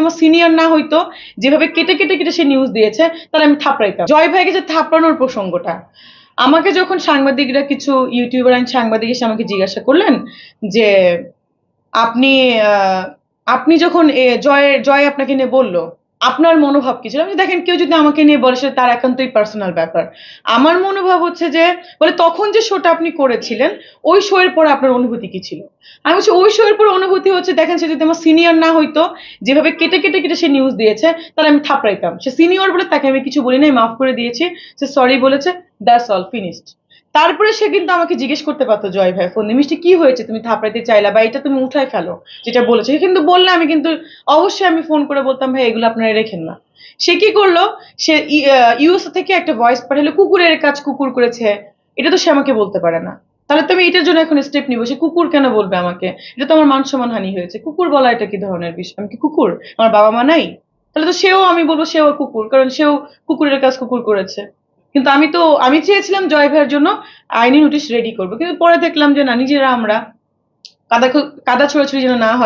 আমার সিনিয়র না হইতো, যেভাবে কেটে কেটে কেটে সে নিউজ দিয়েছে, তাহলে আমি থাপড়াইতাম। জয় ভাইকে যে থাপড়ানোর প্রসঙ্গটা, আমাকে যখন সাংবাদিকরা, কিছু ইউটিউবার আর সাংবাদিক এসে আমাকে জিজ্ঞাসা করলেন যে আপনি আপনি যখন জয় আপনাকে নিয়ে বললো, আপনার মনোভাব কি ছিল? আমি দেখেন, কেউ যদি আমাকে নিয়ে বলে সেটা তার একান্তই পার্সোনাল ব্যাপার। আমার মনোভাব হচ্ছে যে, বলে তখন যে শোটা আপনি করেছিলেন, ওই শো এর পরে আপনার অনুভূতি কি ছিল? আমি বলছি ওই শো এর পরে অনুভূতি হচ্ছে, দেখেন, সে যদি আমার সিনিয়র না হইতো, যেভাবে কেটে কেটে কেটে সে নিউজ দিয়েছে, তাহলে আমি থাপড়াইতাম। সে সিনিয়র বলে তাকে আমি কিছু বলি নাই, মাফ করে দিয়েছি, সে সরি বলেছে, দ্যাটস অল, ফিনিশড। তারপরে সে কিন্তু আমাকে জিজ্ঞেস করতে পারতো, জয় ভাই ফোন দিয়ে, মিষ্টি কি হয়েছে, তুমি থাপড়াইতে চাইলা, বা এটা তুমি উঠায় ফেলো, যেটা বলেছে। সে কিন্তু বললে আমি কিন্তু অবশ্যই আমি ফোন করে বলতাম, ভাই এগুলো আপনারা রেখেন না। সে কি করলো, সে ইউএসএ থেকে একটা ভয়েস পাঠালো, কুকুরের কাজ কুকুর করেছে, এটা তো সে আমাকে বলতে পারে না। তাহলে তো আমি এটার জন্য এখন স্টেপ নিবো, সে কুকুর কেন বলবে আমাকে? এটা তো আমার মান সম্মান হানি হয়েছে। কুকুর বলা এটা কি ধরনের বিষয়? আমি কি কুকুর? আমার বাবা মা নাই? তাহলে তো সেও, আমি বলবো সেও কুকুর, কারণ সেও কুকুরের কাজ কুকুর করেছে। কিন্তু আমি চেয়েছিলাম জয় ভাইয়ের জন্য আইনি নোটিশ রেডি করবো, কিন্তু পরে দেখলাম যে না, নিজেরা আমরা কাদা কাদা ছোড়াছুড়ি যেন না হয়।